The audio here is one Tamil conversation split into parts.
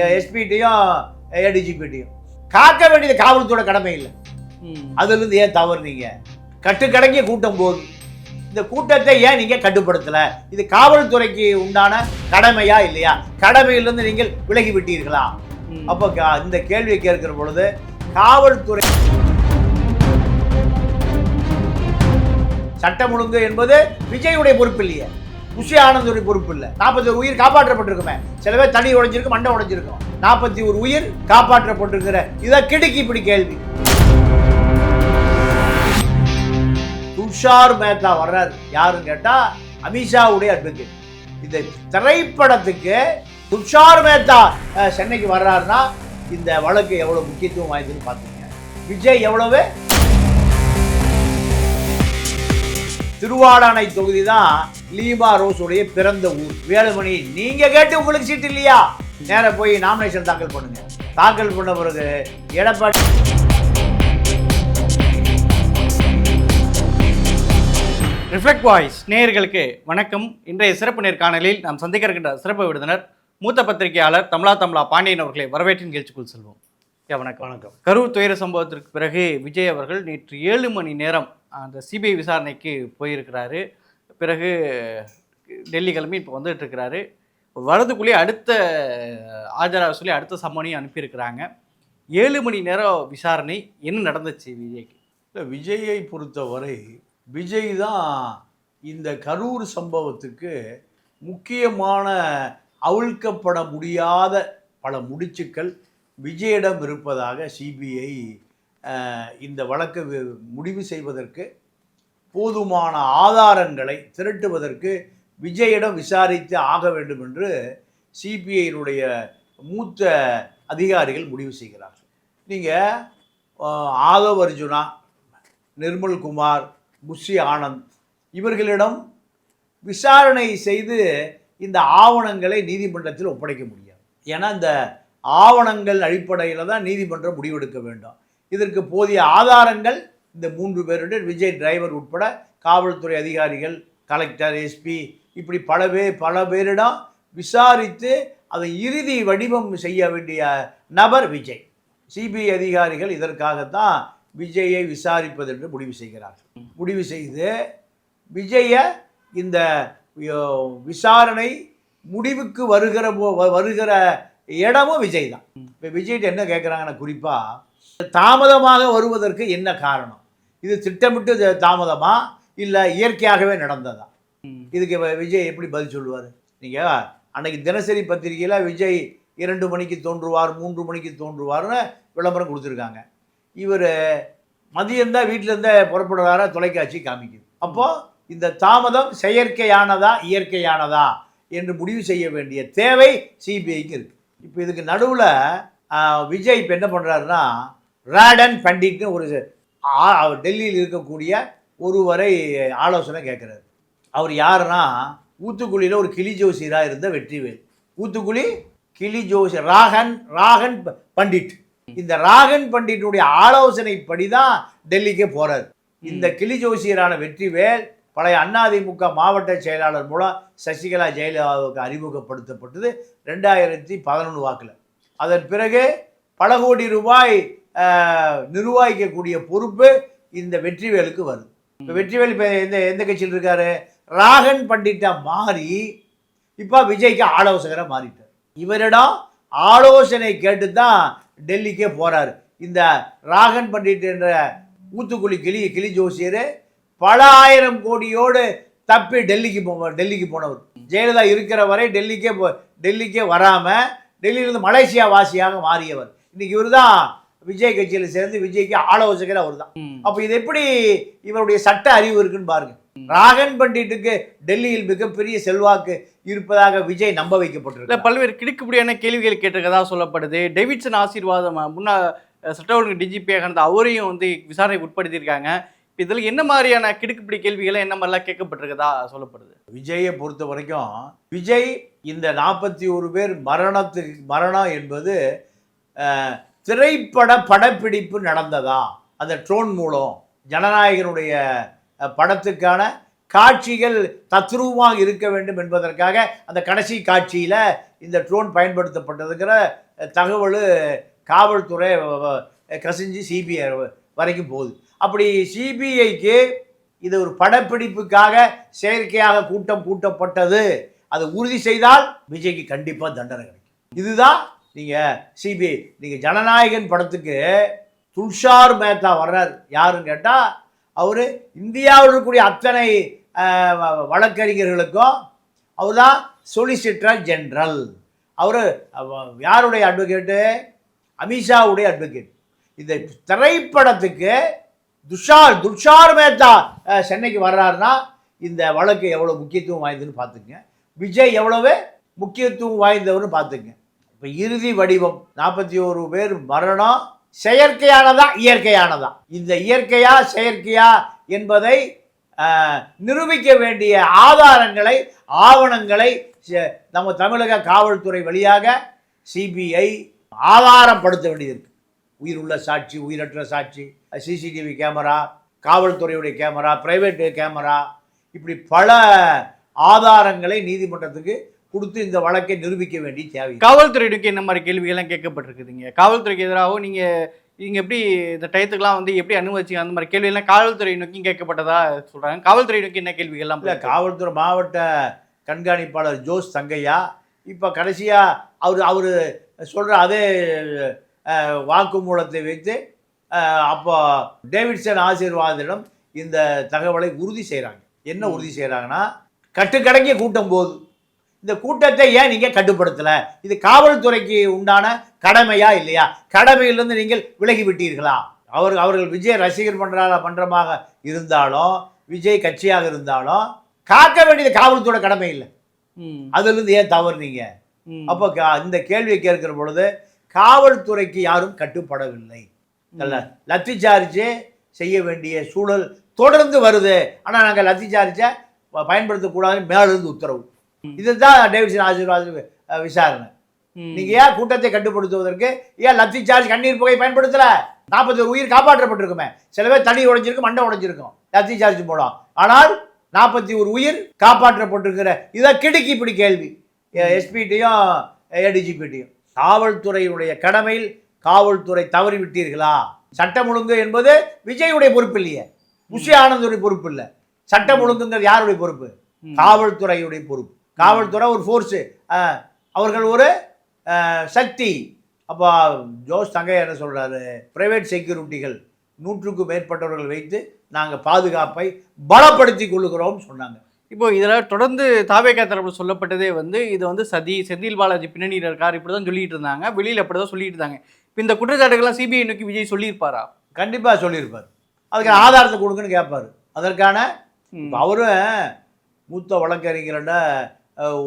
எஸ்பிட்டையும் ஏடிஜிபிட்டையும். காக்க வேண்டியது காவல்துறை கடமை இல்லை. அதுலேருந்து ஏன் தவறுனீங்க? கட்டுக்கடங்கிய கூட்டம் போகுது. இந்த கூட்டத்தை ஏன் நீங்கள் கட்டுப்படுத்தலை? இது காவல்துறைக்கு உண்டான கடமையா இல்லையா? கடமையிலிருந்து நீங்கள் விலகி விட்டீர்களா? அப்போ இந்த கேள்வியை கேட்கிற பொழுது காவல்துறை சட்டம் ஒழுங்கு என்பது விஜயுடைய பொறுப்பு இல்லையே, புஷி ஆனந்தோடைய பொறுப்பு இல்லை. 41 உயிர் காப்பாற்றப்பட்டிருக்குமே. சில பேர் தனி உடைஞ்சிருக்கு, மண்டை உடைஞ்சிருக்கும். 41 உயிர் காப்பாற்றப்பட்டிருக்கிற இதை கிடுக்கி இப்படி கேள்வி. துஷார் மேத்தா வர்றாரு. யாருன்னு கேட்டா அமித்ஷாவுடைய அட்வொகேட். இந்த திரைப்படத்துக்கு துஷார் மேத்தா சென்னைக்கு வர்றாருன்னா இந்த வழக்கு எவ்வளவு முக்கியத்துவம் வாய்ந்ததுன்னு பார்த்துங்க. விஜய் எவ்வளவு திருவாடானை தொகுதி தான் லீமா ரோஸுடைய பிறந்த ஊர். வேலுமணி, நீங்க கேட்டு உங்களுக்கு சீட்டு இல்லையா? நேர போய் நாமினேஷன் தாக்கல் பண்ணுங்க. தாக்கல் பண்ண பிறகு எடப்பாடி ரிஃப்ளெக்ட் வாய்ஸ் நேயர்களுக்கு வணக்கம். இன்றைய சிறப்பு நேர்காணலில் நாம் சந்திக்க இருக்கின்ற சிறப்பு விருந்தினர் மூத்த பத்திரிகையாளர் தமிழா பாண்டியன் அவர்களை வரவேற்று நிகழ்ச்சிக்குள் செல்வோம். வணக்கம். வணக்கம். கரூர் துயர சம்பவத்திற்கு பிறகு விஜய் அவர்கள் நேற்று 7 மணி நேரம் அந்த சிபிஐ விசாரணைக்கு போயிருக்கிறாரு. பிறகு டெல்லி கிளம்பி இப்போ வந்துட்டு இருக்கிறாரு. வரதுக்குள்ளேயே அடுத்த ஆஜராக சொல்லி அடுத்த சம்மனையும் அனுப்பியிருக்கிறாங்க. 7 மணி நேரம் விசாரணை. என்ன நடந்துச்சு விஜய்க்கு? இல்லை, விஜயை பொறுத்தவரை விஜய் தான் இந்த கரூர் சம்பவத்துக்கு முக்கியமான அவிழ்க்கப்பட முடியாத பல முடிச்சுக்கள் விஜயிடம் இருப்பதாக சிபிஐ இந்த வழக்கை முடிவு செய்வதற்கு போதுமான ஆதாரங்களை திரட்டுவதற்கு விஜயிடம் விசாரித்து ஆக வேண்டும் என்று சிபிஐயினுடைய மூத்த அதிகாரிகள் முடிவு செய்கிறார்கள். நீங்கள் ஆதவ் அர்ஜுனா, நிர்மல்குமார், புஷி ஆனந்த் இவர்களிடம் விசாரணை செய்து இந்த ஆவணங்களை நீதிமன்றத்தில் ஒப்படைக்க முடியாது. ஏன்னா இந்த ஆவணங்கள் அடிப்படையில் தான் நீதிமன்றம் முடிவெடுக்க வேண்டும். இதற்கு போதிய ஆதாரங்கள் இந்த 3 பேருடைய விஜய் டிரைவர் உட்பட காவல்துறை அதிகாரிகள், கலெக்டர், எஸ்பி இப்படி பல பேரிடம் விசாரித்து அதை இறுதி வடிவம் செய்ய வேண்டிய நபர் விஜய். சிபிஐ அதிகாரிகள் இதற்காகத்தான் விஜயை விசாரிப்பது என்று முடிவு செய்கிறார்கள். முடிவு செய்து விஜயை இந்த விசாரணை முடிவுக்கு வருகிற இடமும் விஜய் தான். இப்போ விஜய்கிட்ட என்ன கேட்குறாங்கன்னா, குறிப்பாக தாமதமாக வருவதற்கு என்ன காரணம்? இது திட்டமிட்டு தாமதமா இல்லை இயற்கையாகவே நடந்ததா? இதுக்கு விஜய் எப்படி பதில் சொல்லுவார்? நீங்கள் அன்னைக்கு தினசரி பத்திரிகையில் விஜய் 2 மணிக்கு தோன்றுவார், 3 மணிக்கு தோன்றுவார்னு விளம்பரம் கொடுத்துருக்காங்க. இவர் மதியம்தான் வீட்டிலேருந்தே புறப்படுறாரா தொலைக்காட்சி காமிக்குது. அப்போது இந்த தாமதம் செயற்கையானதா இயற்கையானதா என்று முடிவு செய்ய வேண்டிய தேவை சிபிஐக்கு இருக்குது. இப்போ இதுக்கு நடுவில் விஜய் இப்போ என்ன பண்ணுறாருன்னா, ராடன் பண்டிட்னு ஒரு டெல்லியில் இருக்கக்கூடிய ஒருவரை ஆலோசனை கேட்குறாரு. அவர் யாருன்னா, ஊத்துக்குழியில் ஒரு கிளி ஜோசியராக இருந்த வெற்றிவேல். ஊத்துக்குழி கிளி ஜோசி ராகன் பண்டிட். இந்த ராகன் பண்டிட்டுடைய ஆலோசனைப்படி தான் டெல்லிக்கே போகிறார். இந்த கிளி ஜோசியரான வெற்றிவேல் பழைய அதிமுக மாவட்ட செயலாளர் மூலம் சசிகலா ஜெயலலிதாவுக்கு அறிமுகப்படுத்தப்பட்டது 2011 வாக்கில். அதன் பிறகு பல கோடி ரூபாய் நிர்வகிக்கக்கூடிய பொறுப்பு இந்த வெற்றிவேலுக்கு வருது. இப்போ வெற்றிவேல் இப்போ எந்த கட்சியில் இருக்காரு? ராகன் பண்டிட்டா மாறி இப்போ விஜய்க்கு ஆலோசகராக மாறிட்டார். இவரிடம் ஆலோசனை கேட்டு தான் டெல்லிக்கே போகிறாரு. இந்த ராகன் பண்டிட் என்ற ஊத்துக்குழி கிளி ஜோசியர் பல ஆயிரம் கோடியோடு தப்பி டெல்லிக்கு போனவர். ஜெயலலிதா இருக்கிற வரை டெல்லிக்கே வராமல் டெல்லியிலிருந்து மலேசியா வாசியாக மாறியவர். இன்னைக்கு இவர் தான் விஜய் கட்சியில் சேர்ந்து விஜய்க்கு ஆலோசகர் அவர் தான். அப்போ இது எப்படி இவருடைய சட்ட அறிவு இருக்குன்னு பாருங்க. ராகன் பண்டிட்டுக்கு டெல்லியில் மிகப்பெரிய செல்வாக்கு இருப்பதாக விஜய் நம்ப வைக்கப்பட்டிருக்கு. பல்வேறு கிடுக்குப்படியான கேள்விகள் கேட்டிருக்கதா சொல்லப்படுது. டேவிட்சன் ஆசீர்வாதம் முன்னாள் சட்ட ஒழுங்கு டிஜிபியாக இருந்த அவரையும் விசாரணைக்கு உட்படுத்தியிருக்காங்க. இதில் என்ன மாதிரியான கிடுக்குப்பிடி கேள்விகளை என்ன மாதிரிலாம் கேட்கப்பட்டிருக்கதா சொல்லப்படுது? விஜயை பொறுத்த வரைக்கும் விஜய் இந்த 41 பேர் மரணம் என்பது திரைப்பட படப்பிடிப்பு நடந்ததா, அந்த ட்ரோன் மூலம் ஜனநாயகனுடைய படத்துக்கான காட்சிகள் தத்ரூபமாக இருக்க வேண்டும் என்பதற்காக அந்த கடைசி காட்சியில் இந்த ட்ரோன் பயன்படுத்தப்பட்டதுங்கிற தகவல் காவல்துறை கசிஞ்சு சிபிஐ வரைக்கும் போகுது. அப்படி சிபிஐக்கு இது ஒரு படப்பிடிப்புக்காக செயற்கையாக கூட்டப்பட்டது அதை உறுதி செய்தால் விஜய்க்கு கண்டிப்பாக தண்டனை கிடைக்கும். இதுதான் நீங்கள் ஜனநாயகன் படத்துக்கு துஷார் மேத்தா வர்றார். யாருன்னு கேட்டால் அவர் இந்தியாவில் இருக்கக்கூடிய அத்தனை வழக்கறிஞர்களுக்கும் அவர் தான் சொலிசிட்டர் ஜெனரல். அவர் யாருடைய அட்வொகேட்டு? அமித்ஷாவுடைய அட்வொகேட். இந்த திரைப்படத்துக்கு துஷார் மேத்தா சென்னைக்கு வர்றாருன்னா இந்த வழக்கு எவ்வளோ முக்கியத்துவம் வாய்ந்ததுன்னு பார்த்துங்க. விஜய் எவ்வளவு முக்கியத்துவம் வாய்ந்தவர்னு பார்த்துங்க. இப்போ இறுதி வடிவம் 41 பேர் மரணம் செயற்கையானதா இயற்கையானதா? இந்த இயற்கையா செயற்கையா என்பதை நிரூபிக்க வேண்டிய ஆதாரங்களை ஆவணங்களை நம்ம தமிழக காவல்துறை வழியாக சிபிஐ ஆதாரப்படுத்த வேண்டியது இருக்கு. உயிருள்ள சாட்சி, உயிரற்ற சாட்சி, சிசிடிவி கேமரா, காவல்துறையுடைய கேமரா, பிரைவேட் கேமரா, இப்படி பல ஆதாரங்களை நீதிமன்றத்துக்கு கொடுத்து இந்த வழக்கை நிரூபிக்க வேண்டிய தேவை. காவல்துறைக்கு என்ன மாதிரி கேள்விகள்லாம் கேட்கப்பட்டிருக்குதுங்க? காவல்துறைக்கு எதிராகவும் நீங்கள் எப்படி இந்த டயத்துக்குலாம் வந்து எப்படி அனுமதிச்சிங்க அந்த மாதிரி கேள்வியெல்லாம் காவல்துறை நோக்கி கேட்கப்பட்டதா சொல்கிறாங்க. காவல்துறை நோக்கி என்ன கேள்விகள்லாம்? இல்லை, காவல்துறை மாவட்ட கண்காணிப்பாளர் ஜோஸ் தங்கையா இப்போ கடைசியாக அவர் சொல்கிற அதே வாக்குமூலத்தை வைத்து அப்போ டேவிட்சன் ஆசீர்வாதிடம் இந்த தகவலை உறுதி செய்கிறாங்க. என்ன உறுதி செய்கிறாங்கன்னா, கட்டுக்கடங்கிய கூட்டம் போது இந்த கூட்டத்தை ஏன் நீங்கள் கட்டுப்படுத்தலை? இது காவல்துறைக்கு உண்டான கடமையா இல்லையா? கடமையிலிருந்து நீங்கள் விலகி விட்டீர்களா? அவர்கள் விஜய் ரசிகர் மன்றமாக இருந்தாலும் விஜய் கட்சியாக இருந்தாலும் காக்க வேண்டியது காவல்துறை கடமை இல்லை. அதிலிருந்து ஏன் தவறுனீங்க? அப்போ இந்த கேள்வியை கேட்கிற பொழுது காவல்துறைக்கு யாரும் கட்டுப்படவில்லை. லத்தி சார்ஜ் செய்ய வேண்டிய சூழல் தொடர்ந்து வருது. ஆனால் நாங்கள் லத்தி சார்ஜை பயன்படுத்தக்கூடாதுன்னு மேலிருந்து உத்தரவு. இதுதான் டேவிட்சன் ஆசீர்வாத் விசாரணை. நீங்க ஏன் கூட்டத்தை கட்டுப்படுத்துவதற்கு ஏன் லத்தி சார்ஜ் கண்ணீர் புகை பயன்படுத்தல? 41 உயிர் காப்பாற்றப்பட்டிருக்குமே. சில பேர் தடி உடைஞ்சிருக்கும், மண்டை உடைஞ்சிருக்கும் லத்தி சார்ஜ் மூலம். ஆனால் 41 உயிர் காப்பாற்றப்பட்டிருக்கிற இதை கிடுக்கி இப்படி கேள்வி எஸ்பிட்டையும் ஏடிஜிபிட்டையும். காவல்துறையுடைய கடமையில் காவல்துறை தவறி விட்டீர்களா? சட்டம் ஒழுங்கு என்பது விஜயுடைய பொறுப்பு இல்லையே, புஷி ஆனந்துடைய பொறுப்பு இல்லை. சட்டம் ஒழுங்குங்கிறது யாருடைய பொறுப்பு? காவல்துறையுடைய பொறுப்பு. காவல்துறை ஒரு ஃபோர்ஸு, அவர்கள் ஒரு சக்தி. அப்போ ஜோஸ் தங்கையா என்ன சொல்கிறாரு? பிரைவேட் செக்யூரிட்டிகள் 100க்கும் மேற்பட்டவர்கள் வைத்து நாங்கள் பாதுகாப்பை பலப்படுத்தி கொள்ளுகிறோம் சொன்னாங்க. இப்போ இதில் தொடர்ந்து தாவேகா தரப்பில் சொல்லப்பட்டதே வந்து இது வந்து சதி, செந்தில் பாலாஜி பின்னணியில் இருக்கார் இப்படி தான் சொல்லிட்டு இருந்தாங்க. வெளியில் அப்படி தான் சொல்லிட்டு இருந்தாங்க. இப்போ இந்த குற்றச்சாட்டுகள்லாம் சிபிஐ நோக்கி விஜய் சொல்லியிருப்பாரா? கண்டிப்பாக சொல்லியிருப்பார். அதுக்கான ஆதாரத்தை கொடுக்குன்னு கேட்பார். அதற்கான அவரும் மூத்த வழக்கறிஞர்கிட்ட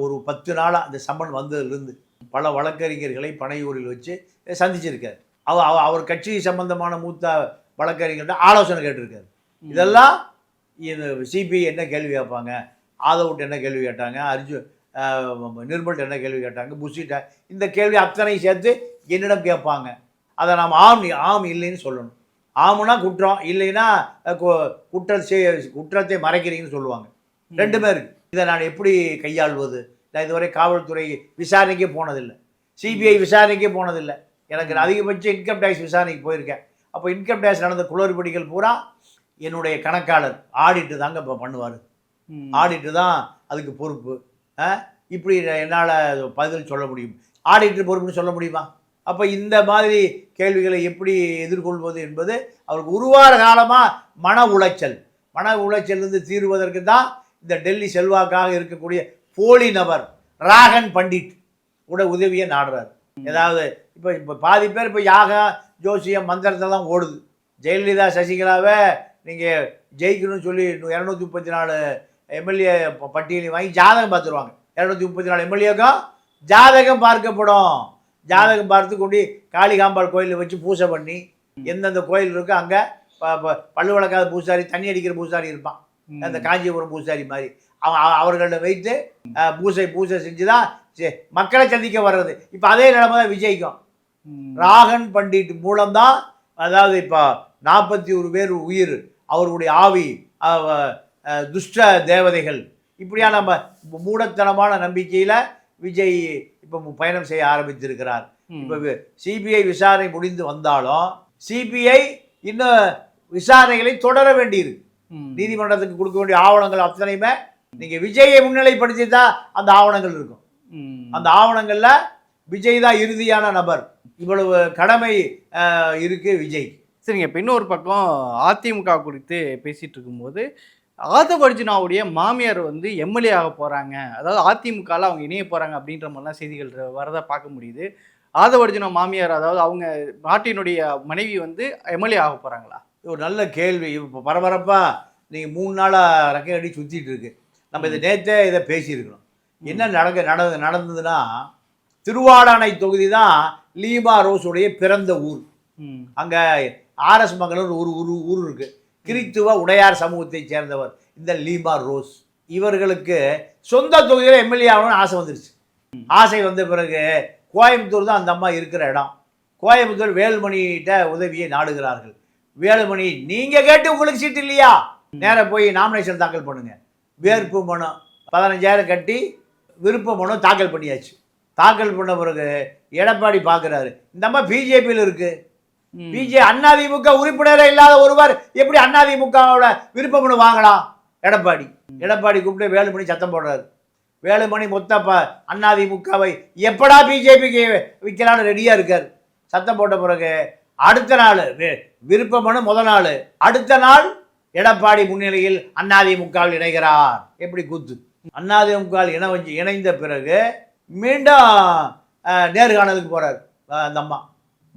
ஒரு 10 நாளாக அந்த சம்மன் வந்ததுலேருந்து பல வழக்கறிஞர்களை பனையூரில் வச்சு சந்திச்சிருக்கார். அவர் கட்சி சம்பந்தமான மூத்த வழக்கறிஞர்கிட்ட ஆலோசனை கேட்டிருக்காரு. இதெல்லாம் இது சிபிஐ என்ன கேள்வி கேட்பாங்க, ஆதவுட் என்ன கேள்வி கேட்டாங்க, நிர்மல்ட்ட என்ன கேள்வி கேட்டாங்க, புஷிட்ட இந்த கேள்வி அத்தனை சேர்த்து என்னிடம் கேட்பாங்க. அதை நாம் ஆம் இல்லைன்னு சொல்லணும். ஆமுனா குற்றம், இல்லைன்னா குற்றத்தை மறைக்கிறீங்கன்னு சொல்லுவாங்க. ரெண்டுமே இருக்கு. இதை நான் எப்படி கையாள்வது? நான் இதுவரை காவல்துறை விசாரணைக்கே போனதில்லை, சிபிஐ விசாரணைக்கே போனதில்லை. எனக்கு அதிகபட்சம் இன்கம் டேக்ஸ் விசாரணைக்கு போயிருக்கேன். அப்போ இன்கம் டேக்ஸ் நடந்த குளறுபடிகள் பூரா என்னுடைய கணக்காளர் ஆடிட்டு தாங்க இப்போ பண்ணுவார். ஆடிட்டு தான் அதுக்கு பொறுப்பு. இப்படி என்னால் பதில் சொல்ல முடியும். ஆடிட்டு பொறுப்புன்னு சொல்ல முடியுமா? அப்போ இந்த மாதிரி கேள்விகளை எப்படி எதிர்கொள்வது என்பது அவருக்கு உருவார காலமாக மன உளைச்சலிருந்து தீர்வதற்கு தான் இந்த டெல்லி செல்வாக்காக இருக்கக்கூடிய போலி நபர் ராகன் பண்டிட் கூட உதவியை நாடுறாரு. ஏதாவது இப்போ பாதி பேர் இப்போ யாகா ஜோசியம் மந்திரத்தை தான் ஓடுது. ஜெயலலிதா சசிகலாவை நீங்கள் ஜெயிக்கணும்னு சொல்லி 234 எம்எல்ஏ பட்டியலையும் வாங்கி ஜாதகம் பார்த்துருவாங்க. 234 எம்எல்ஏக்கும் ஜாதகம் பார்க்கப்படும். ஜாதகம் பார்த்து கொண்டு காளிகாம்பாள் கோயிலில் வச்சு பூஜை பண்ணி எந்தெந்த கோயில் இருக்கோ அங்கே பல்லு வளர்க்காத பூசாரி, தண்ணி அடிக்கிற பூசாரி இருப்பான், அந்த காஞ்சிபுரம் பூசாரி மாதிரி அவர்களிடம் வைத்து பூஜை செஞ்சு தான் மக்களை சந்திக்க வர்றது. இப்போ அதே நிலைமை தான் விஜய்க்கும். ராகன் பண்டிட் மூலம்தான், அதாவது இப்போ 41 பேர் உயிர் அவருடைய ஆவி துஷ்ட தேவதைகள், இப்படியான நம்ம மூடத்தனமான நம்பிக்கையில் விஜய் இப்போ பயணம் செய்ய ஆரம்பித்திருக்கிறார். இப்போ சிபிஐ விசாரணை முடிந்து வந்தாலும் சிபிஐ இன்னும் விசாரணைகளை தொடர வேண்டியிருக்கு. நீதிமன்றத்துக்கு கொடுக்க வேண்டிய ஆவணங்கள் அத்தனையுமே நீங்கள் விஜயை முன்னிலைப்படுத்தி தான் அந்த ஆவணங்கள் இருக்கும். அந்த ஆவணங்களில் விஜய் தான் இறுதியான நபர். இவ்வளவு கடமை இருக்கு விஜய். சரிங்க. இப்போ இன்னொரு பக்கம் அதிமுக குறித்து பேசிட்டு இருக்கும்போது ஆதவ் அர்ஜுனாவுடைய மாமியார் வந்து எம்எல்ஏ ஆக போகிறாங்க, அதாவது அதிமுகவில் அவங்க இணைய போகிறாங்க அப்படின்ற மாதிரிலாம் செய்திகள் வரதை பார்க்க முடியுது. ஆதவ் அர்ஜுனா மாமியார், அதாவது அவங்க நாட்டினுடைய மனைவி வந்து எம்எல்ஏ ஆக போகிறாங்களா? ஒரு நல்ல கேள்வி. இப்போ பரபரப்பாக நீங்கள் 3 நாளாக ரெக்கை அடி சுற்றிட்டு இருக்கு. நம்ம இதை நேற்றே இதை பேசியிருக்கணும். என்ன நடந்ததுன்னா, திருவாடானை தொகுதி தான் லீமா ரோஸுடைய பிறந்த ஊர். அங்கே ஆர்எஸ் மங்கலூர் ஒரு ஊர் இருக்குது. கிறித்துவ உடையார் சமூகத்தை சேர்ந்தவர் இந்த லீமா ரோஸ். இவர்களுக்கு சொந்த தொகுதியில் எம்எல்ஏ ஆகணும்னு ஆசை வந்துருச்சு. ஆசை வந்த பிறகு கோயம்புத்தூர் தான் அந்த அம்மா இருக்கிற இடம். கோயம்புத்தூர் வேலுமணிகிட்ட உதவியை நாடுகிறார்கள். வேலுமணி, நீங்கள் கேட்டு உங்களுக்கு சீட்டு இல்லையா, நேராக போய் நாமினேஷன் தாக்கல் பண்ணுங்க. வேட்பு மனு 15,000 கட்டி விருப்ப மனு தாக்கல் பண்ணியாச்சு. தாக்கல் பண்ண பிறகு எடப்பாடி பார்க்குறாரு, இந்த அம்மா பிஜேபியில் இருக்கு. அதிமுக உறுப்பினரே இல்லாத ஒருவர் எப்படி அதிமுகவோட விருப்ப மனு வாங்கலாம்? எடப்பாடி கூப்பிட்டு வேலுமணி சத்தம் போடுறாரு. வேலுமணி மொத்த அதிமுகவை எப்படா பிஜேபிக்கு விற்கலான்னு ரெடியாக இருக்கார். சத்தம் போட்ட பிறகு அடுத்த நாள் விருப்ப மனு முதல் நாள், அடுத்த நாள் எடப்பாடி முன்னிலையில் அதிமுகவில் இணைகிறார். எப்படி கூத்து! அதிமுகவில் இணைந்த பிறகு மீண்டும் நேர்காணலுக்கு போகிறார் அந்த அம்மா.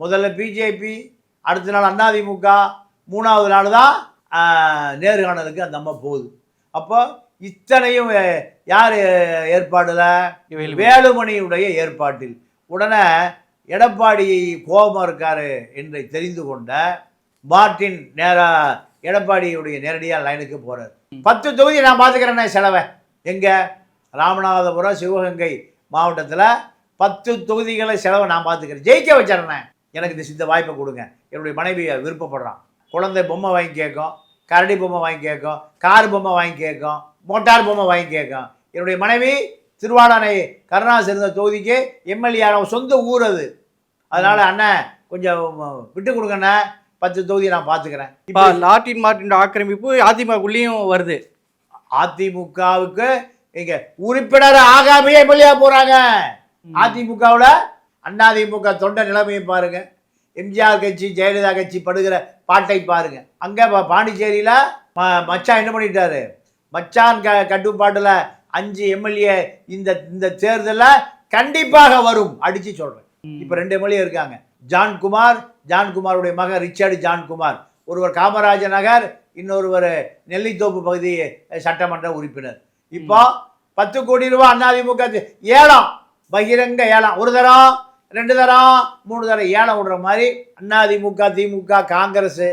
முதல்ல பிஜேபி, அடுத்த நாள் அதிமுக, 3வது நாள் தான் நேர்காணலுக்கு அந்த அம்மா போகுது. அப்போ இத்தனையும் யார் ஏற்பாடுல? வேலுமணியுடைய ஏற்பாட்டில். உடனே எடப்பாடி கோபமாக இருக்காரு என்று தெரிந்து கொண்ட மார்ட்டின் நேராக எடப்பாடியுடைய நேரடியாக லைனுக்கு போகிறார். 10 தொகுதி நான் பார்த்துக்கிறேன்னே செலவை. எங்கே? ராமநாதபுரம், சிவகங்கை மாவட்டத்தில் 10 தொகுதிகளை செலவை நான் பார்த்துக்கிறேன், ஜெயிக்க வச்சிடறேன், எனக்கு இந்த வாய்ப்பை கொடுங்க. என்னுடைய மனைவி விருப்பப்படுறான். குழந்தை பொம்மை வாங்கி கேட்கும், கரடி பொம்மை வாங்கி கேட்கும், கார் பொம்மை வாங்கி கேட்கும், மோட்டார் பொம்மை வாங்கி கேட்கும். என்னுடைய மனைவி திருவாடானை கருணாஸ் இருந்த தொகுதிக்கு எம்எல்ஏ சொந்த ஊர் அது. அதனால் அண்ணன் கொஞ்சம் விட்டு கொடுங்கண்ணே, 10 தொகுதியை நான் பார்த்துக்கிறேன். இப்போ மார்ட்டின் ஆக்கிரமிப்பு அதிமுகவுக்குள்ளேயும் வருது. அதிமுகவுக்கு இங்கே உறுப்பினர் ஆகாமையே எம்எல்ஏ போகிறாங்க. அதிமுகவில் அதிமுக தொண்டை நிலைமையை பாருங்க. எம்ஜிஆர் கட்சி, ஜெயலலிதா கட்சி படுகிற பாட்டை பாருங்க. அங்கே பாண்டிச்சேரியில் மச்சான் என்ன பண்ணிட்டாரு? மச்சான் கட்டுப்பாட்டில் 5 எம்எல்ஏ இந்த தேர்தலில் கண்டிப்பாக வரும் அடித்து சொல்கிறேன். இப்போ 2 எம்எல்ஏ இருக்காங்க. ஜான்குமாருடைய மகன் ரிச்சர்டு ஜான்குமார், ஒருவர் காமராஜர் நகர், இன்னொருவர் நெல்லித்தோப்பு பகுதி சட்டமன்ற உறுப்பினர். இப்போ 10 கோடி ரூபாய் அதிமுக ஏலம், பகிரங்க ஏலம், 1 தரம் 2 தரம் 3 தரம் ஏலம் விடுற மாதிரி அதிமுக, திமுக, காங்கிரஸ்,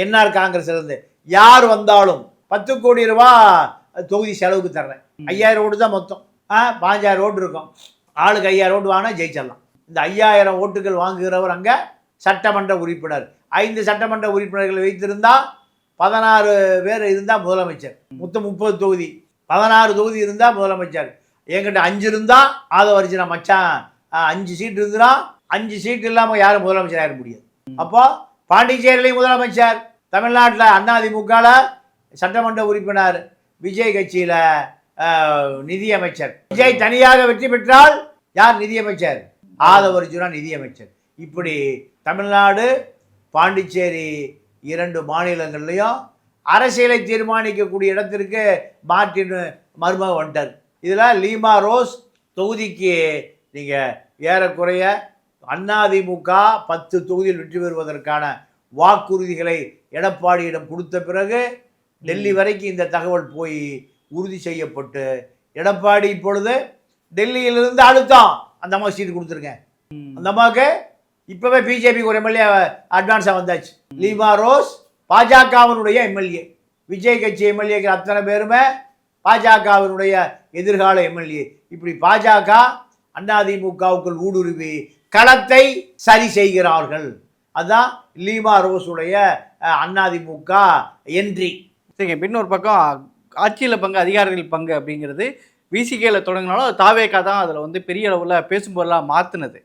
என்ஆர் காங்கிரஸ் இருந்து யார் வந்தாலும் 10 கோடி ரூபாய் தொகுதி செலவுக்கு தர்றேன். 5000 ஓட்டு தான் மொத்தம். 5000 ஓட்டு இருக்கும். ஆளுக்கு 5000 ஓட்டு வாங்கினா ஜெயிச்சிடலாம். இந்த 5000 ஓட்டுகள் வாங்குகிறவர் அங்கே சட்டமன்ற உறுப்பினர். 5 சட்டமன்ற உறுப்பினர்கள் வைத்திருந்தால் 16 பேர் இருந்தால் முதலமைச்சர். மொத்தம் 30 தொகுதி, 16 தொகுதி இருந்தால் முதலமைச்சர். என்கிட்ட 5 இருந்தால் ஆதவ அர்ஜுனா மச்சான் 5 சீட்டு இருந்துன்னா 5 சீட்டு இல்லாமல் யாரும் முதலமைச்சர் ஆகிட முடியாது. அப்போ பாண்டிச்சேரியிலையும் முதலமைச்சர், தமிழ்நாட்டில் அதிமுகவில் சட்டமன்ற உறுப்பினர், விஜய் கட்சியில் நிதியமைச்சர். விஜய் தனியாக வெற்றி பெற்றால் யார் நிதியமைச்சர்? ஆதவ அர்ஜுனா நிதியமைச்சர். இப்படி தமிழ்நாடு, பாண்டிச்சேரி 2 மாநிலங்கள்லையும் அரசியலை தீர்மானிக்கக்கூடிய இடத்திற்கு மார்ட்டின் மருமக வந்துட்டார். இதில் லீமா ரோஸ் தொகுதிக்கு நீங்கள் ஏறக்குறைய அதிமுக 10 தொகுதியில் வெற்றி பெறுவதற்கான வாக்குறுதிகளை எடப்பாடியிடம் கொடுத்த பிறகு டெல்லி வரைக்கும் இந்த தகவல் போய் உறுதி செய்யப்பட்டு எடப்பாடி இப்பொழுது டெல்லியிலிருந்து அழுத்தம் அந்த அம்மா சீட்டு கொடுத்துருக்கேன். அந்த அம்மாவுக்கு இப்போவே பிஜேபிக்கு ஒரு எம்எல்ஏ அட்வான்ஸாக வந்தாச்சு. லீமா ரோஸ் பாஜகவினுடைய எம்எல்ஏ. விஜய் கட்சி எம்எல்ஏக்கள் அத்தனை பேருமே பாஜகவினுடைய எதிர்கால எம்எல்ஏ. இப்படி பாஜக அதிமுகவுக்குள் ஊடுருவி களத்தை சரி செய்கிறார்கள். அதுதான் லீமா ரோஸுடைய அதிமுக என்ட்ரி. சரிங்க. இன்னொரு பக்கம் ஆட்சியில் பங்கு, அதிகாரிகள் பங்கு அப்படிங்கிறது விசிகேல தொடங்கினாலும் அது தாவேகா தான் அதில் வந்து பெரிய அளவில் பேசும்பொருளாக மாற்றினது.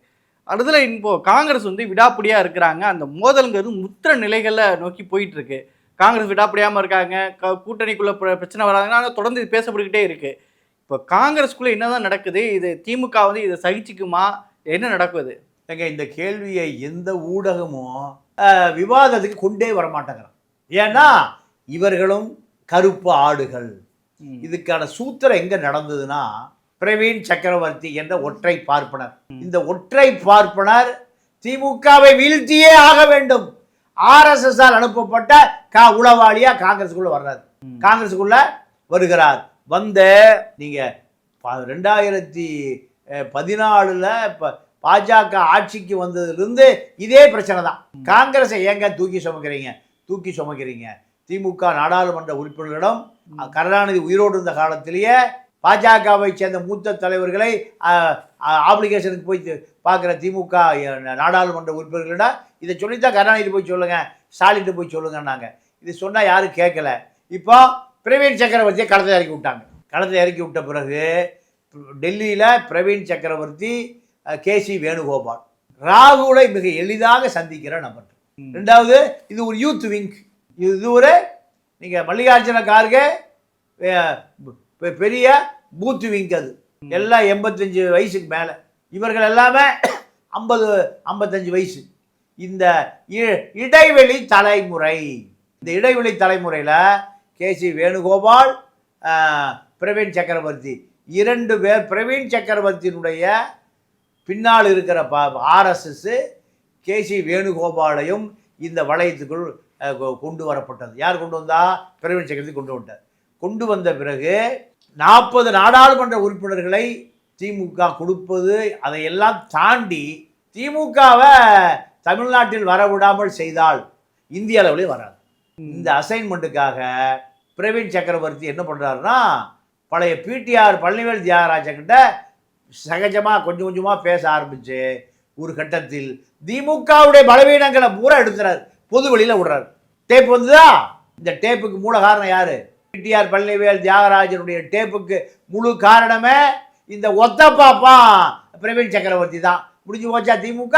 அதில் இப்போ காங்கிரஸ் வந்து விடாப்பிடியாக இருக்கிறாங்க. அந்த மோதல்ங்கிறது முத்திர நிலைகளை நோக்கி போயிட்டு இருக்கு. காங்கிரஸ் விடாப்பிடியாமல் இருக்காங்க. கூட்டணிக்குள்ள பிரச்சனை வராங்கன்னா ஆனால் தொடர்ந்து இது பேசப்பட்டுக்கிட்டே இருக்கு. இப்போ காங்கிரஸ்குள்ளே என்னதான் நடக்குது? இது திமுக வந்து இதை சகிச்சுக்குமா? என்ன நடக்குது? ஏங்க இந்த கேள்வியை எந்த ஊடகமும் விவாதத்துக்கு கொண்டே வரமாட்டேங்கிறான். ஏன்னா இவர்களும் கருப்பு ஆடுகள். இதுக்கான சூத்திரம் எங்க நடந்ததுன்னா, பிரவீன் சக்கரவர்த்தி என்ற ஒற்றை பார்ப்பனர். இந்த ஒற்றை பார்ப்பனர் திமுகவை வீழ்த்தியே ஆக வேண்டும். RSS அனுப்பப்பட்ட உளவாளியா காங்கிரஸுக்குள்ள வர்றாரு. காங்கிரஸுக்குள்ள வருகிறார். வந்த நீங்க 2014 பாஜக ஆட்சிக்கு வந்ததிலிருந்து இதே பிரச்சனை தான். காங்கிரஸை ஏங்க தூக்கி சுமக்கிறீங்க? திமுக நாடாளுமன்ற உறுப்பினர்களிடம் கருணாநிதி உயிரோடு இருந்த காலத்திலேயே பாஜகவை சேர்ந்த மூத்த தலைவர்களை ஆப்ளிகேஷனுக்கு போய் பார்க்குற திமுக நாடாளுமன்ற உறுப்பினர்களிடம் இதை சொல்லித்தான் கருணாநிதி போய் சொல்லுங்க, ஸ்டாலின் போய் சொல்லுங்கன்னாங்க. இது சொன்னால் யாரும் கேட்கல. இப்போ பிரவீன் சக்கரவர்த்தியை களத்தில் இறக்கி விட்டாங்க. களத்தில் இறக்கி விட்ட பிறகு டெல்லியில் பிரவீன் சக்கரவர்த்தி, KC வேணுகோபால், ராகுலை மிக எளிதாக சந்திக்கிற நபர். ரெண்டாவது, இது ஒரு யூத் விங். இது ஒரு நீங்கள் மல்லிகார்ஜுன கார்கே பெரிய பூத் விங். அது எல்லாம் 85 வயசுக்கு மேலே. இவர்கள் எல்லாமே 50-55 வயசு. இந்த இடைவெளி தலைமுறை. இந்த இடைவெளி தலைமுறையில் KC வேணுகோபால், பிரவீன் சக்கரவர்த்தி, 2 பேர். பிரவீன் சக்கரவர்த்தியினுடைய பின்னால் இருக்கிற RSS KC வேணுகோபாலையும் இந்த வளையத்துக்குள் கொண்டு வரப்பட்டது. யார் கொண்டு வந்தா? பிரவீன் சக்கரவர்த்தி கொண்டு வந்தார். கொண்டு வந்த பிறகு 40 நாடாளுமன்ற உறுப்பினர்களை திமுக கொடுப்பது, அதையெல்லாம் தாண்டி திமுகவை தமிழ்நாட்டில் வரவிடாமல் செய்தால் இந்திய அளவிலே வராது. இந்த அசைன்மெண்ட்டுக்காக பிரவீன் சக்கரவர்த்தி என்ன பண்ணுறாருன்னா, பழைய PTR பழனிவேல் தியாகராஜன் கிட்ட சகஜமாக கொஞ்சம் கொஞ்சமாக பேச ஆரம்பிச்சு ஒரு கட்டத்தில் திமுகவுடைய பலவீனங்களை பூரா எடுத்துறாரு, பொது வெளியில் விடுறாரு. டேப் வந்துதா? இந்த டேப்புக்கு மூல காரணம் யாரு? PTR பழனிவேல் தியாகராஜனுடைய டேப்புக்கு முழு காரணமே இந்த ஒத்த பாப்பா பிரவீன் சக்கரவர்த்தி தான். முடிஞ்சு போச்சா திமுக?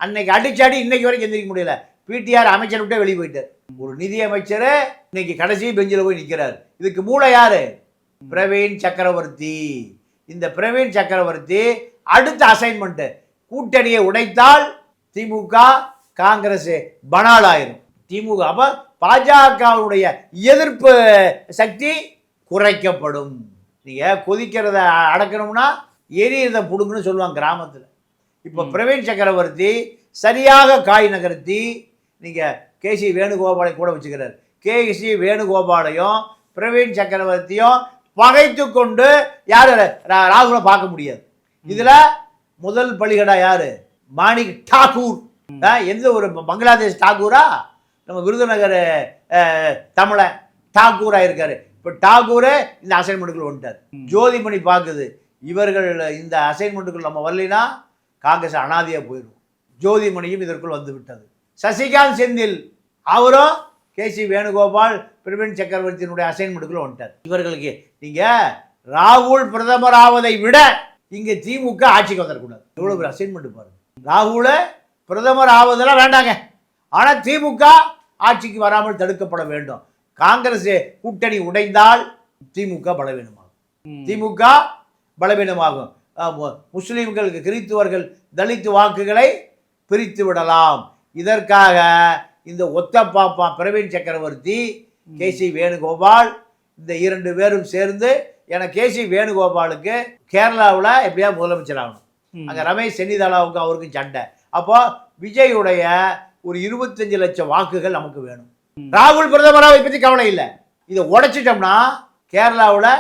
அன்னைக்கு அடிச்சாடி இன்னைக்கு வரைக்கும் எந்திரிக்க முடியல. PTR அமைச்சர் விட்டே வெளியே போயிட்டார். ஒரு நிதி அமைச்சர் இன்னைக்கு கடைசி பெஞ்சில் போய் நிற்கிறார். இதுக்கு மூளை யாரு? பிரவீன் சக்கரவர்த்தி. இந்த பிரவீன் சக்கரவர்த்தி அடுத்த அசைன்மெண்ட், கூட்டணியை உடைத்தால் திமுக காங்கிரஸ் பனால் ஆயிரும். திமுக அப்ப பாஜகவுடைய எதிர்ப்பு சக்தி குறைக்கப்படும். நீங்க கொதிக்கிறத அடக்கணும்னா எரியதை புடுங்கன்னு சொல்லுவாங்க கிராமத்தில். இப்போ பிரவீன் சக்கரவர்த்தி சரியாக காய் நகர்த்தி நீங்க KC வேணுகோபாலை கூட வச்சுக்கிறார். KC வேணுகோபாலையும் பிரவீன் சக்கரவர்த்தியும் பகைத்து கொண்டு யாரு ராகுலை பார்க்க முடியாது. இதுல முதல் பலிகடா யாரு? மாணிக் டாகூர். எந்த ஒரு பங்களாதேஷ் டாகூரா? நம்ம விருதுநகர் தமிழன் டாகூரா இருக்காரு. இப்போ டாகூரே இந்த அசைன்மெண்ட்டுக்குள்ள வந்துட்டார். ஜோதிமணி பார்க்குது, இவர்கள் இந்த அசைன்மெண்ட்டுக்குள்ள நம்ம வரலைன்னா காங்கிரஸ் அனாதியாக போயிடும். ஜோதிமணியும் இதற்குள் வந்து விட்டது. சசிகாந்த் செந்தில் அவரும் KC வேணுகோபால் பிரவீன் சக்கரவர்த்தியினுடைய அசைன்மெண்ட்டுக்குள்ள வந்துட்டார். இவர்களுக்கு நீங்க ராகுல் பிரதமர் ஆவதை விட இங்க திமுக ஆட்சிக்கு வந்துடக்கூடாது. எவ்வளவு ஒரு அசைன்மெண்ட் பாருங்க. ராகுல பிரதமர் ஆவதெல்லாம் வேண்டாங்க, ஆனா திமுக ஆட்சிக்கு வராமல் தடுக்கப்பட வேண்டும். காங்கிரஸ் கூட்டணி உடைந்தால் திமுக பலவீனமாகும். முஸ்லிம்களுக்கு, கிறிஸ்துவர்கள், தலித் வாக்குகளை பிரித்து விடலாம். இதற்காக இந்த ஒத்த பாப்பா பிரவீன் சக்கரவர்த்தி, KC வேணுகோபால், இந்த 2 பேரும் சேர்ந்து, ஏன்னா KC வேணுகோபாலுக்கு கேரளாவில் எப்படியாவது முதலமைச்சர் ஆகணும். அங்கே ரமேஷ் சென்னிதாலாவுக்கு அவருக்கும் சண்டை. அப்போ விஜயுடைய ஒரு 25 லட்சம் வாக்குகள் நமக்கு வேணும். ராகுல் பிரதமராவை பற்றி கவலை இல்லை. இதை உடைச்சிட்டோம்னா கேரளாவில்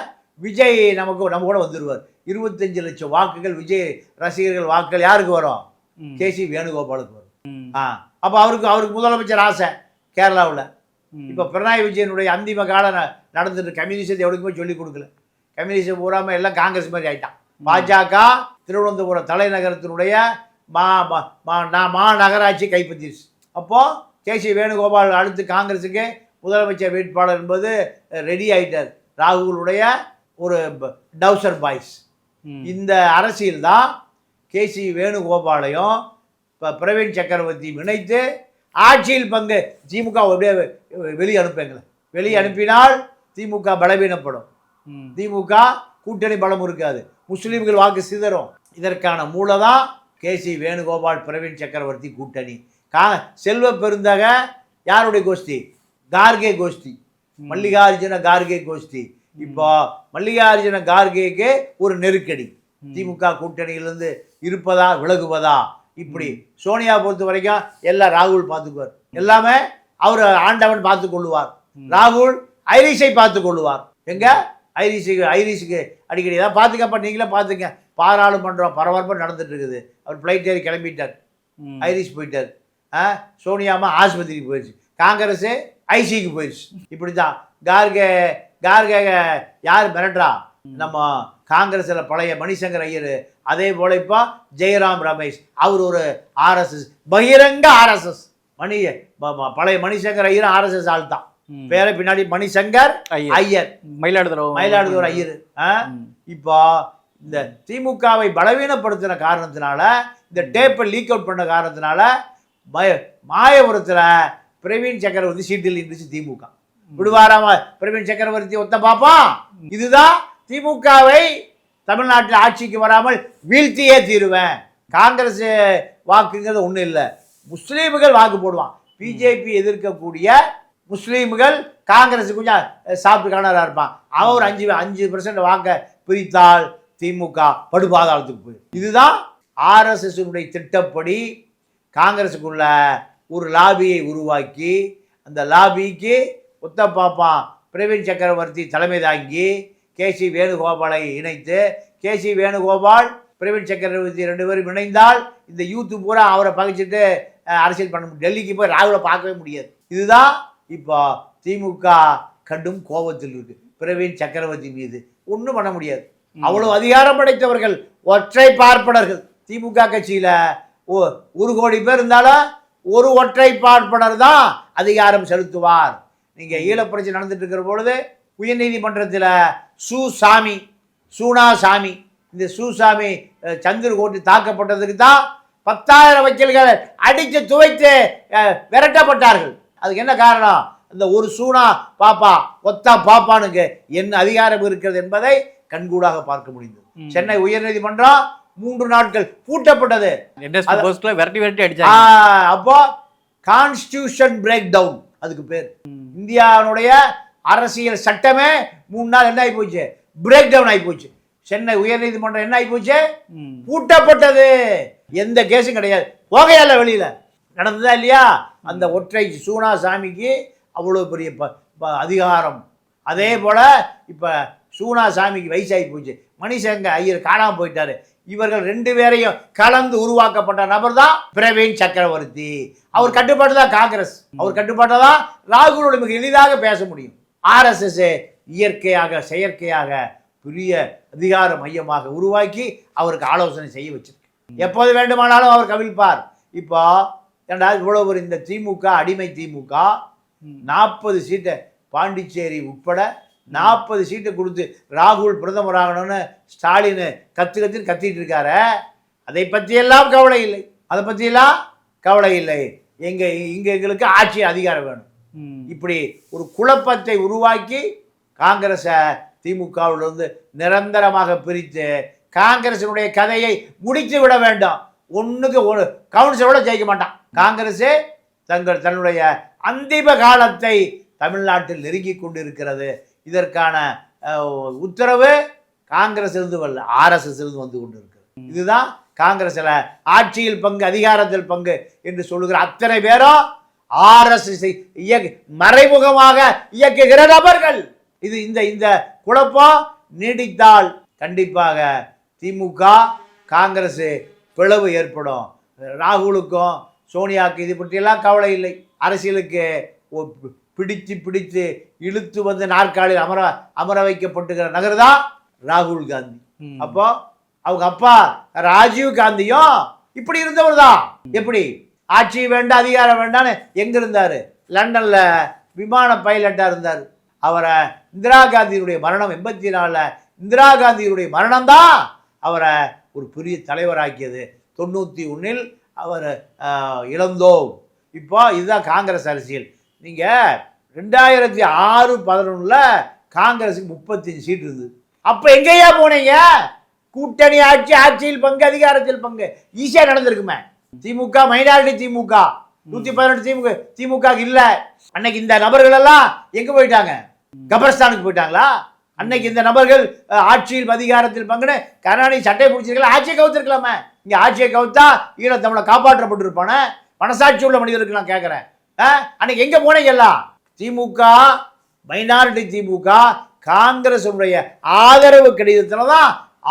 விஜய் நம்ம கூட வந்துடுவார். 25 லட்சம் வாக்குகள் விஜய் ரசிகர்கள் வாக்குகள் யாருக்கு வரும்? KC வேணுகோபாலுக்கு வரும். அப்போ அவருக்கு முதலமைச்சர் ஆசை கேரளாவில். இப்போ பினராயி விஜயனுடைய அந்திம காலம் நடந்துட்டு கம்யூனிஸ்டத்தை எவ்வளோக்குமே சொல்லிக் கொடுக்கல. கம்யூனிஸ்ட் பூராமல் எல்லாம் காங்கிரஸ் மாதிரி ஆகிட்டான். பாஜக திருவனந்தபுரம் தலைநகரத்தினுடைய மாநகராட்சி கைப்பற்றிடுச்சு. அப்போது KC வேணுகோபால் அடுத்து காங்கிரஸுக்கு முதலமைச்சர் வேட்பாளர் என்பது ரெடி ஆயிட்டார். ராகுலுடைய ஒரு டவுசர் பாய்ஸ். இந்த அரசியல் தான் கேசி வேணுகோபாலையும் இப்போ பிரவீன் சக்கரவர்த்தியும் இணைத்து ஆட்சியில் பங்கு திமுக அப்படியே வெளியே அனுப்புங்களேன். வெளியே அனுப்பினால் திமுக பலவீனப்படும். திமுக கூட்டணி பலம் இருக்காது. முஸ்லீம்கள் வாக்கு சிதறும். இதற்கான மூலதான் கேசி வேணுகோபால் பிரவீன் சக்கரவர்த்தி கூட்டணி. செல்வ பெருந்தக யாருடைய கோஷ்டி? கார்கே கோஷ்டி, மல்லிகார்ஜுன கார்கே கோஷ்டி. இப்போ மல்லிகார்ஜுன கார்கேக்கு ஒரு நெருக்கடி. திமுக கூட்டணியிலிருந்து இருப்பதா விலகுவதா? இப்படி சோனியா பொறுத்த வரைக்கும் எல்லாம் ராகுல் பார்த்துக்குவார். எல்லாமே அவர் ஆண்டவன் பார்த்து கொள்ளுவார். ராகுல் ஐரிஷை பார்த்து கொள்ளுவார். எங்க ஐரிஷுக்கு அடிக்கடி ஏதாவது பார்த்துக்கப்ப நீங்களே பார்த்துங்க. பாராளுமன்றம் பரபரப்பாக நடந்துட்டு இருக்குது. அவர் ஃப்ளைட் ஏறி கிளம்பிட்டார், ஐரிஷ் போயிட்டார். சோனியாமா ஆஸ்பத்திரிக்கு போயிடுச்சு. காங்கிரஸ் ஐசிக்கு போயிடுச்சு. இப்படி தான் கார்கே யார் மிரட்டுறா? நம்ம காங்கிரஸில் பழைய மணிசங்கர் ஐயர். அதே போல இப்போ ஜெயராம் ரமேஷ், அவர் ஒரு ஆர்எஸ்எஸ், பகிரங்க ஆர்எஸ்எஸ். பழைய மணிசங்கர் ஐயர் ஆர்எஸ்எஸ் ஆள் தான். பேரை பின்னாடி மணிசங்கர் ஐயர், மயிலாடுதுறை ஐயர். இப்போ இந்த திமுகவை பலவீனப்படுத்தின காரணத்தினால, இந்த டேப்பை லீக் அவுட் பண்ண காரணத்தினால மாயபுரத்தில் பிரவீன் சக்கரவர்த்தி சீட்டில் இருந்துச்சு. திமுக விடுவாராமா? பிரவீன் சக்கரவர்த்தி ஒத்த பாப்பான். இதுதான் திமுகவை தமிழ்நாட்டில் ஆட்சிக்கு வராமல் வீழ்த்தியே தீருவேன். காங்கிரஸ் வாக்குங்கிறது ஒன்றும் இல்லை, முஸ்லீம்கள் வாக்கு போடுவான். பிஜேபி எதிர்க்கக்கூடிய முஸ்லீம்கள் காங்கிரஸ் கொஞ்சம் சாப்பிட்டு காணராக இருப்பான். அவன் ஒரு 5% வாக்கை பிரித்தால் திமுக படுபாதாளத்துக்கு போயிடும். இதுதான் ஆர்எஸ்எஸ் திட்டப்படி காங்கிரஸுக்குள்ள ஒரு லாபியை உருவாக்கி, அந்த லாபிக்கு ஒத்த பாப்பான் பிரவீன் சக்கரவர்த்தி தலைமை தாங்கி கேசி வேணுகோபாலை இணைத்து, கேசி வேணுகோபால் பிரவீன் சக்கரவர்த்தி 2 பேரும் இணைந்தால் இந்த யூத்து பூரா அவரை பகைச்சிட்டு அரசியல் பண்ண முடியும். டெல்லிக்கு போய் ராகுலை பார்க்கவே முடியாது. இதுதான் இப்போ திமுக கடும் கோபத்தில் இருக்கு பிரவீன் சக்கரவர்த்தி மீது. ஒன்றும் பண்ண முடியாது. அவ்வளவு அதிகாரம் படைத்தவர்கள், ஒற்றை பார்ப்பனர்கள். திமுக கட்சியில் 1 கோடி பேர் இருந்தாலும் ஒரு ஒற்றை பார்ப்பனர் தான் அதிகாரம் செலுத்துவார். நீங்கள் ஈழப்பிரச்சனை நடந்துட்டு இருக்கிற பொழுது உயர்நீதிமன்றத்தில் சூனாசாமி, இந்த சூசாமி சந்திரகோட்டி தாக்கப்பட்டதுக்கு தான் 10,000 வக்கீல்கள் அடித்து துவைத்து விரட்டப்பட்டார்கள். அதுக்கு என்ன காரணம்? இந்த ஒரு சூனா பாப்பா ஒத்தா பாப்பானுக்கு என்ன அதிகாரம் இருக்கிறது என்பதை கண்கூடாக பார்க்க முடிந்தது. சென்னை உயர்நீதிமன்றம் 3 நாட்கள் பூட்டப்பட்டது. அப்போ கான்ஸ்டிடியூஷன் பிரேக் டவுன் அதுக்கு பேர். இந்தியாவுடைய அரசியல் சட்டமே 3 நாள் என்ன ஆகி போச்சு? பிரேக் டவுன் ஆகி போச்சு. சென்னை உயர்நீதிமன்றம் என்ன ஆகி போச்சு? பூட்டப்பட்டது. எந்த கேஸும் கிடையாது. போகையால வெளியில நடந்ததா இல்லையா? அந்த ஒற்றை சூனாசாமிக்கு அவ்வளோ பெரிய அதிகாரம். அதே போல இப்ப சூனாசாமிக்கு வயசாகி போச்சு. மணிசங்கர் ஐயர் காணாமல் போயிட்டாரு. இவர்கள் 2 பேரையும் கலந்து உருவாக்கப்பட்ட நபர் தான் பிரவீன் சக்கரவர்த்தி. அவர் கட்டுப்பாடு தான் காங்கிரஸ். அவர் கட்டுப்பாட்டை தான் ராகுலோடு மிக எளிதாக பேச முடியும். ஆர்எஸ்எஸ் இயற்கையாக செயற்கையாக பெரிய அதிகார மையமாக உருவாக்கி அவருக்கு ஆலோசனை செய்ய வச்சிருக்கு. எப்போது வேண்டுமானாலும் அவர் கவிழ்ப்பார். இப்போ ஏண்டா இவ்வளவு ஒரு இந்த திமுக அடிமை திமுக 40 சீட்டை பாண்டிச்சேரி உட்பட 40 சீட்டை கொடுத்து ராகுல் பிரதமர் ஆகணும்னு ஸ்டாலின் கத்திட்டு இருக்காரு. அதை பற்றியெல்லாம் கவலை இல்லை. அதை பற்றியெல்லாம் கவலை இல்லை. எங்களுக்கு ஆட்சி அதிகாரம் வேணும். இப்படி ஒரு குழப்பத்தை உருவாக்கி காங்கிரஸை திமுகவிலிருந்து நிரந்தரமாக பிரித்து காங்கிரசினுடைய கதையை முடித்து விட வேண்டும். ஒன்றுக்கு கவுன்சிலோட ஜெயிக்க மாட்டான். காங்கிரஸே தன்னுடைய அந்திம காலத்தை தமிழ்நாட்டில் நெருங்கி கொண்டிருக்கிறது. இதற்கான உத்தரவு காங்கிரஸ் இருந்து வரல, ஆர்எஸ்எஸ் இருந்து வந்து கொண்டு இருக்கிறது. இதுதான் காங்கிரஸில் ஆட்சியில் பங்கு, அதிகாரத்தில் பங்கு என்று சொல்லுகிற அத்தனை பேரும் ஆர்எஸ்எஸ் மறைமுகமாக இயக்குகிற நபர்கள். இது இந்த குழப்பம் நீடித்தால் கண்டிப்பாக திமுக காங்கிரஸ் பிளவு ஏற்படும். ராகுலுக்கும் சோனியாவுக்கு இது பற்றியெல்லாம் கவலை இல்லை. அரசியலுக்கு பிடித்து இழுத்து வந்து நாற்காலில் அமர வைக்கப்பட்டுகிற நகர் தான் ராகுல் காந்தி. அப்போ அவங்க அப்பா ராஜீவ் காந்தியும் இப்படி இருந்தவர் தான். எப்படி ஆட்சி வேண்டாம் அதிகாரம் வேண்டான்னு எங்க இருந்தாரு? லண்டன்ல விமான பைலட்டாக இருந்தார். அவரை இந்திரா காந்தியினுடைய மரணம் 84 இந்திரா காந்தியினுடைய மரணம்தான் அவரை ஒரு பெரிய தலைவராக்கியது. 91 அவர் இழந்தோம். இப்போ இதுதான் காங்கிரஸ் அரசியல். நீங்கள் 2006-11 காங்கிரஸுக்கு 35 சீட் இருந்தது. அப்போ எங்கேயா போனீங்க? கூட்டணி ஆட்சி, ஆட்சியில் பங்கு, அதிகாரத்தில் பங்கு ஈஸியாக நடந்திருக்குமே. திமுக மைனாரிட்டி, திமுக 118 திமுக இல்ல. அன்னைக்கு இந்த நபர்கள் எல்லாம் எங்க போயிட்டாங்க? கபர்ஸ்தானுக்கு போயிட்டாங்களா? அன்னைக்கு இந்த நபர்கள் ஆட்சியில் அதிகாரத்தில் பங்குன்னு கருணாநிதி சட்டை பிடிச்சிருக்கல, ஆட்சியை கவுத்திருக்கலாமே. இங்க ஆட்சியை கவுத்தா ஈழத்தமிழை காப்பாற்றப்பட்டிருப்பான மனசாட்சி உள்ள மனிதருக்கு நான் கேட்கிறேன். அன்னைக்கு எங்க போனீங்க எல்லாம்? திமுக மைனாரிட்டி திமுக காங்கிரஸ் ஆதரவு கடிதத்துல தான்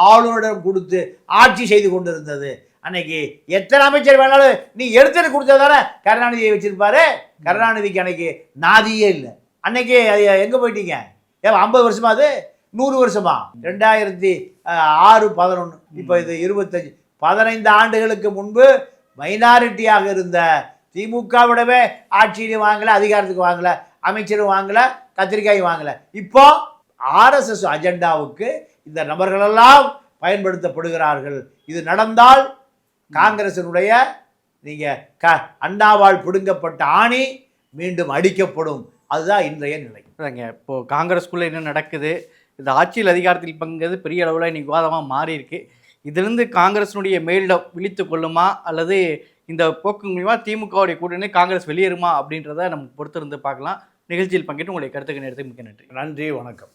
ஆளுநரிடம் கொடுத்து ஆட்சி செய்து கொண்டிருந்தது. அன்னைக்கு எத்தனை அமைச்சர் வேணாலும் நீ எடுத்துட்டு கொடுத்ததானே கருணாநிதியை வச்சிருப்பாரு. கருணாநிதிக்கு அன்னைக்கு நாதியே இல்லை. அன்னைக்கு எங்க போயிட்டீங்க? 50 வருஷமா, அது 100 வருஷமா? 2006-11 இப்போ இது 25 15 ஆண்டுகளுக்கு முன்பு மைனாரிட்டியாக இருந்த திமுகவிடவே ஆட்சியிலும் வாங்கல, அதிகாரத்துக்கு வாங்கல, அமைச்சரும் வாங்கல, கத்திரிக்காயும் வாங்கல. இப்போ RSS அஜெண்டாவுக்கு இந்த நபர்களெல்லாம் பயன்படுத்தப்படுகிறார்கள். இது நடந்தால் காங்கிரசினுடைய அண்ணாவால் பிடுங்கப்பட்ட ஆணி மீண்டும் அடிக்கப்படும். அதுதான் இன்றைய நிலை. இப்போ காங்கிரஸ்குள்ளே என்ன நடக்குது, இந்த ஆட்சியில் அதிகாரத்தில் பங்குறது பெரிய அளவில் இன்னைக்கு விவாதமாக மாறி இருக்கு. இதிலிருந்து காங்கிரஸினுடைய மேலிடம் விழித்து கொள்ளுமா, அல்லது இந்த போக்கு மூலிமா திமுகவுடைய கூட்டணி காங்கிரஸ் வெளியேறுமா அப்படின்றத நம்ம பொறுத்திருந்து பார்க்கலாம். நிகழ்ச்சியில் பங்கேற்று உங்களுடைய கருத்துக்கு நேரத்துக்கு மிக்க நன்றி. நன்றி, வணக்கம்.